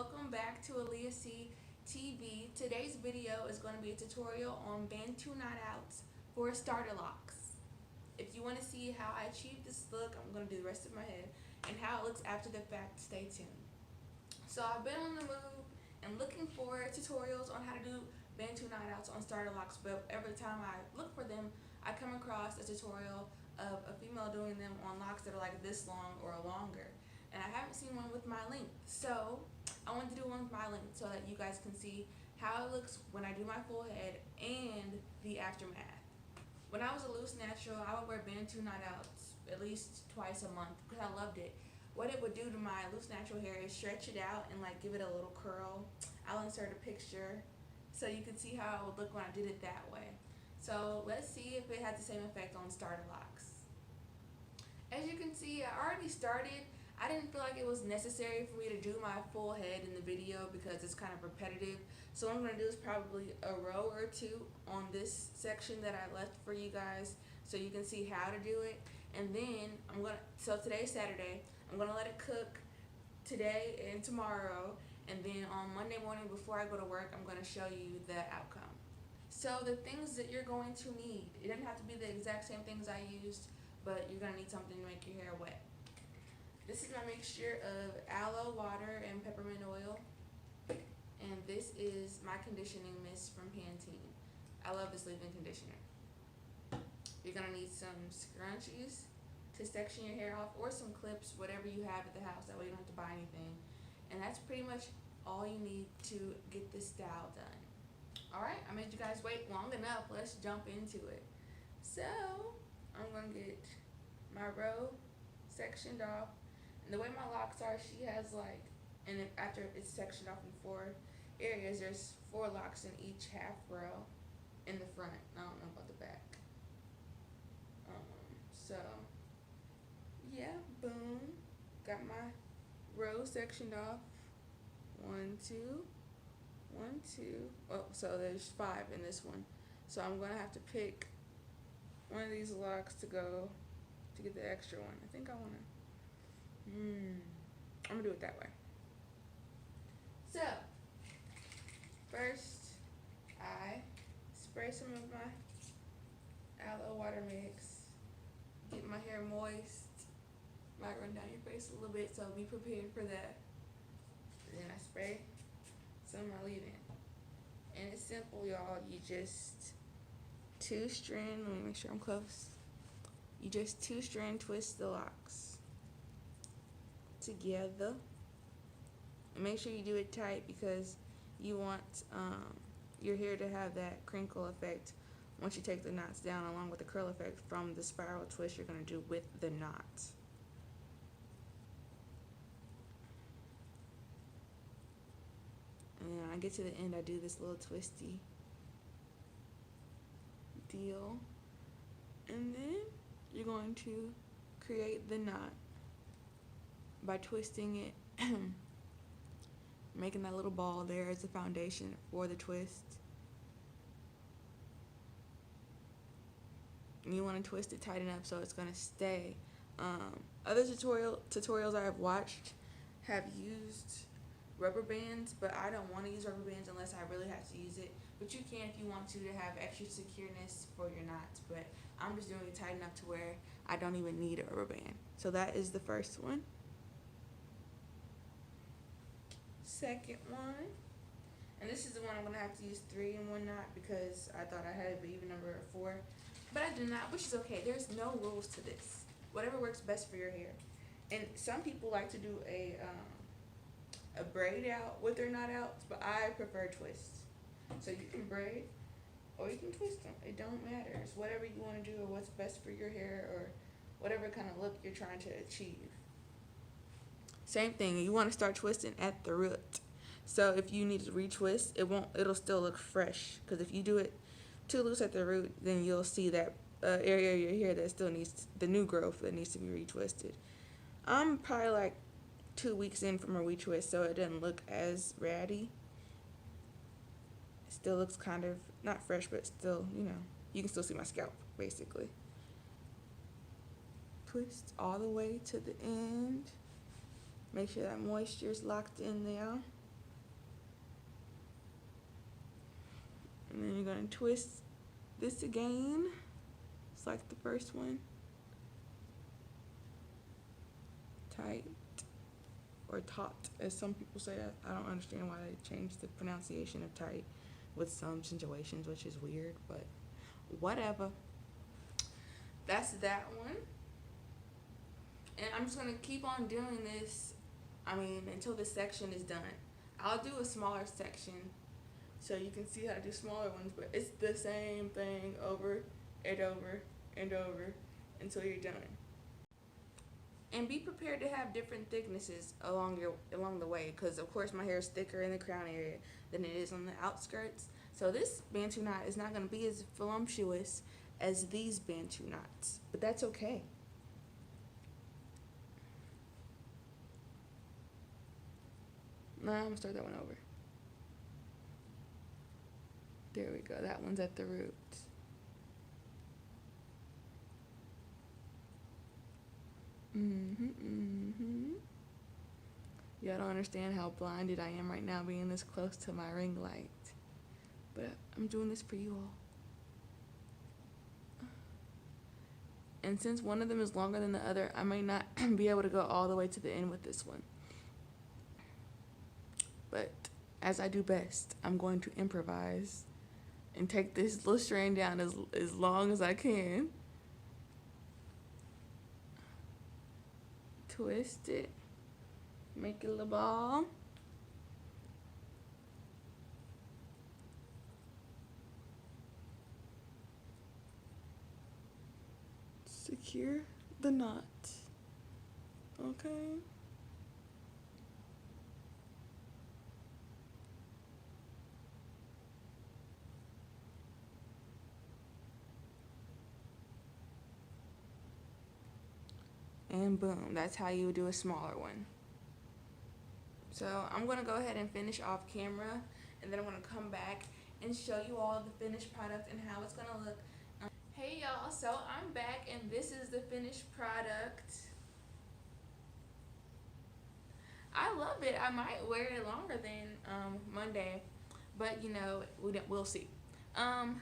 welcome back to LOC TV. Today's video is going to be a tutorial on Bantu knotouts for starter locks. If you want to see how I achieved this look, I'm going to do the rest of my head, and how it looks after the fact, stay tuned. So I've been on the move and looking for tutorials on how to do Bantu knotouts on starter locks, but every time I look for them, I come across a tutorial of a female doing them on locks that are like this long or longer. And I haven't seen one with my length, so I wanted to do one with my length so that you guys can see how it looks when I do my full head and the aftermath. When I was a loose natural, I would wear Bantu knotouts at least twice a month because I loved it. What it would do to my loose natural hair is stretch it out and like give it a little curl. I'll insert a picture so you can see how it would look when I did it that way. So let's see if it has the same effect on starter locks. As you can see, I already started. I didn't feel like it was necessary for me to do my full head in the video because it's kind of repetitive. So what I'm going to do is probably a row or two on this section that I left for you guys so you can see how to do it. And then so today's Saturday, I'm going to let it cook today and tomorrow. And then on Monday morning before I go to work, I'm going to show you the outcome. So the things that you're going to need, it doesn't have to be the exact same things I used, but you're going to need something to make your hair wet. This is my mixture of aloe water and peppermint oil. And this is my conditioning mist from Pantene. I love this leave-in conditioner. You're going to need some scrunchies to section your hair off, or some clips, whatever you have at the house. That way you don't have to buy anything. And that's pretty much all you need to get this style done. Alright, I made you guys wait long enough. Let's jump into it. So, I'm going to get my row sectioned off. And the way my locks are, she has like, and after it's sectioned off in 4 areas, there's 4 locks in each half row in the front. I don't know about the back. So, yeah, boom. Got my row sectioned off. 1, 2, 1, 2. Oh, so there's 5 in this one. So I'm going to have to pick one of these locks to go to get the extra one. I think I want to. I'm going to do it that way. So, first, I spray some of my aloe water mix. Get my hair moist. Might run down your face a little bit, so be prepared for that. Then I spray some of my leave-in. And it's simple, y'all. You just 2-strand, let me make sure I'm close. You just 2-strand twist the locks together. And make sure you do it tight because you want your hair to have that crinkle effect once you take the knots down, along with the curl effect from the spiral twist you're going to do with the knots. And then when I get to the end, I do this little twisty deal. And then you're going to create the knot by twisting it, making that little ball there as the foundation for the twist. And you want to twist it tight enough so it's going to stay. Other tutorials I have watched have used rubber bands, but I don't want to use rubber bands unless I really have to use it. But you can if you want to have extra secureness for your knots, but I'm just doing it tight enough to where I don't even need a rubber band. So that is the first one. Second one, and this is the one I'm going to have to use 3 in 1 knot because I thought I had an even number of 4, but I do not, which is okay. There's no rules to this. Whatever works best for your hair. And some people like to do a braid out with their knot outs, but I prefer twists. So you can braid or you can twist them. It don't matter. It's whatever you want to do or what's best for your hair or whatever kind of look you're trying to achieve. Same thing, you want to start twisting at the root. So if you need to retwist, it'll still look fresh. Because if you do it too loose at the root, then you'll see that area of your hair that still needs the new growth that needs to be retwisted. I'm probably like 2 weeks in from a retwist, so it doesn't look as ratty. It still looks kind of not fresh, but still, you can still see my scalp basically. Twist all the way to the end. Make sure that moisture is locked in there. And then you're going to twist this again. It's like the first one. Tight. Or taut, as some people say. I don't understand why they changed the pronunciation of tight with some situations, which is weird, but whatever. That's that one. And I'm just going to keep on doing this, until this section is done. I'll do a smaller section so you can see how to do smaller ones, but it's the same thing over and over and over until you're done. And be prepared to have different thicknesses along the way, because of course my hair is thicker in the crown area than it is on the outskirts. So this Bantu knot is not going to be as voluptuous as these Bantu knots, but that's okay. Now I'm going to start that one over. There we go. That one's at the root. Y'all don't understand how blinded I am right now being this close to my ring light. But I'm doing this for you all. And since one of them is longer than the other, I may not be able to go all the way to the end with this one. But as I do best, I'm going to improvise and take this little strand down as long as I can. Twist it, make it a little ball. Secure the knot, okay? And boom, that's how you do a smaller one. So I'm gonna go ahead and finish off camera, and then I'm gonna come back and show you all the finished product and how it's gonna look. Hey y'all, so I'm back and this is the finished product. I love it. I might wear it longer than Monday, but we'll see.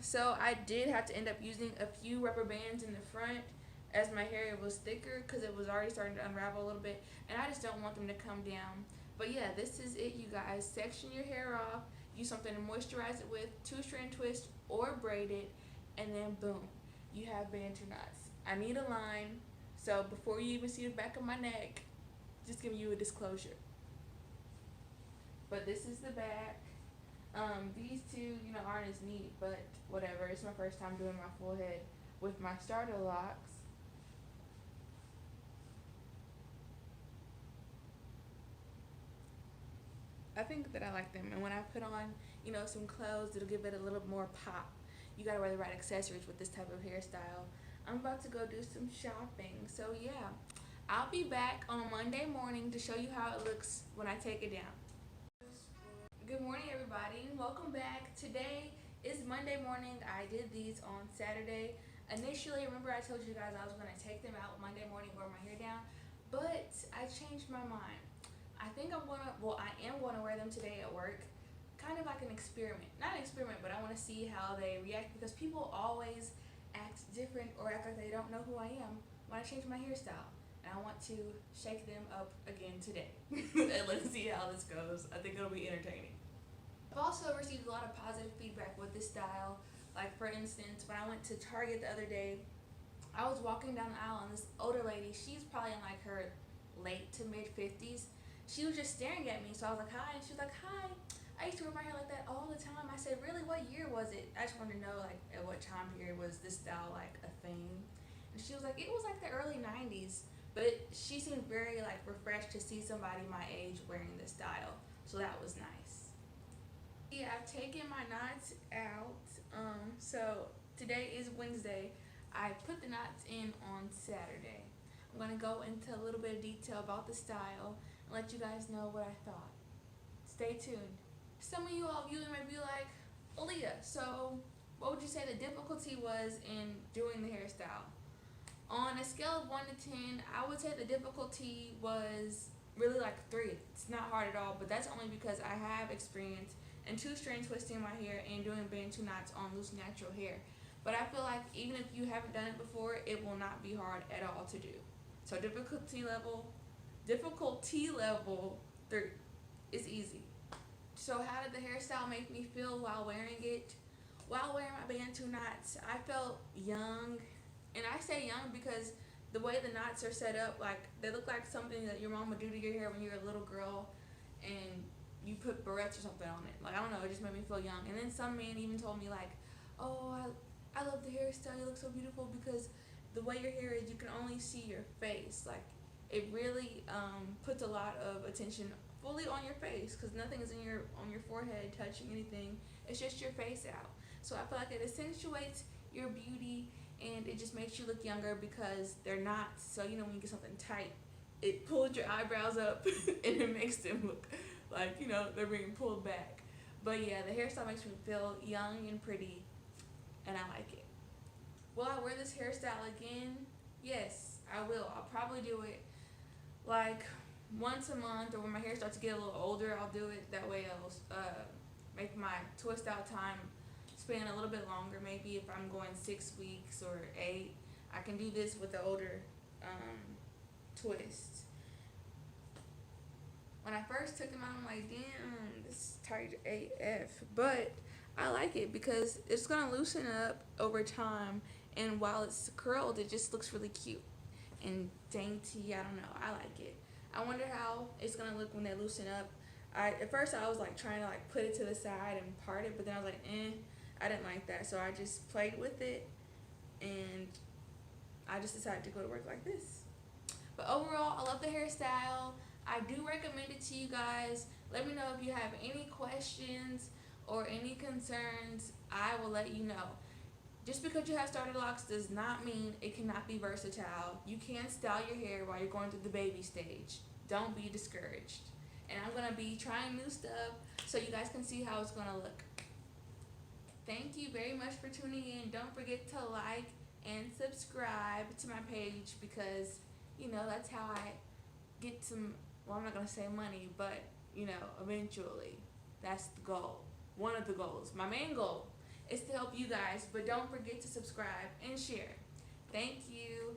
So I did have to end up using a few rubber bands in the front as my hair was thicker because it was already starting to unravel a little bit, and I just don't want them to come down. But yeah, this is it, you guys. Section your hair off, use something to moisturize it with, 2-strand twist or braid it, and then boom, you have Bantu knots. I need a line, so before you even see the back of my neck, just giving you a disclosure. But this is the back. These two, aren't as neat, but whatever. It's my first time doing my full head with my starter locks. I think that I like them, and when I put on, some clothes, it'll give it a little more pop. You gotta wear the right accessories with this type of hairstyle. I'm about to go do some shopping, so yeah. I'll be back on Monday morning to show you how it looks when I take it down. Good morning, everybody. Welcome back. Today is Monday morning. I did these on Saturday. Initially, remember I told you guys I was going to take them out Monday morning, wear my hair down, but I changed my mind. I am going to wear them today at work, kind of like an experiment. Not an experiment, but I want to see how they react, because people always act different or act like they don't know who I am when I change my hairstyle. And I want to shake them up again today. And let's see how this goes. I think it'll be entertaining. I've also received a lot of positive feedback with this style. Like, for instance, when I went to Target the other day, I was walking down the aisle and this older lady, she's probably in like her late to mid 50s. She was just staring at me, so I was like, hi, and she was like, hi, I used to wear my hair like that all the time. I said, really, what year was it? I just wanted to know, like, at what time period was this style like a thing? And she was like, it was like the early 90s. But she seemed very like refreshed to see somebody my age wearing this style, so that was nice. Yeah, I've taken my knots out. So today is Wednesday. I put the knots in on Saturday. I'm gonna go into a little bit of detail about the style and let you guys know what I thought. Stay tuned. Some of you all viewing may be like, Aaliyah, so what would you say the difficulty was in doing the hairstyle? On a scale of 1 to 10, I would say the difficulty was really like 3. It's not hard at all, but that's only because I have experience and 2-strand twisting my hair and doing Bantu knots on loose natural hair. But I feel like even if you haven't done it before, it will not be hard at all to do. So difficulty level 3 is easy. So how did the hairstyle make me feel while wearing it? While wearing my Bantu knots, I felt young. And I say young because the way the knots are set up, like they look like something that your mom would do to your hair when you were a little girl and you put barrettes or something on it. Like, I don't know, it just made me feel young. And then some man even told me like, oh, I love the hairstyle, you look so beautiful, because the way your hair is, you can only see your face. Like, it really puts a lot of attention fully on your face, because nothing is on your forehead touching anything. It's just your face out. So I feel like it accentuates your beauty, and it just makes you look younger because they're not. So you know, when you get something tight, it pulls your eyebrows up and it makes them look like, you know, they're being pulled back. But yeah, the hairstyle makes me feel young and pretty, and I like it. Will I wear this hairstyle again? Yes, I will. I'll probably do it like once a month, or when my hair starts to get a little older, I'll do it. That way I'll make my twist out time span a little bit longer. Maybe if I'm going 6 weeks or 8, I can do this with the older twist. When I first took them out, I'm like, damn, this is tight AF. But I like it because it's going to loosen up over time. And while it's curled, it just looks really cute and dainty. I don't know. I like it. I wonder how it's going to look when they loosen up. At first, I was like trying to like put it to the side and part it. But then I was like, I didn't like that. So I just played with it. And I just decided to go to work like this. But overall, I love the hairstyle. I do recommend it to you guys. Let me know if you have any questions or any concerns. I will let you know. Just because you have starter locks does not mean it cannot be versatile. You can style your hair while you're going through the baby stage. Don't be discouraged. And I'm going to be trying new stuff so you guys can see how it's going to look. Thank you very much for tuning in. Don't forget to like and subscribe to my page, because, you know, that's how I get some, well, I'm not going to say money, but, you know, eventually. That's the goal. One of the goals. My main goal is to help you guys, but don't forget to subscribe and share. Thank you.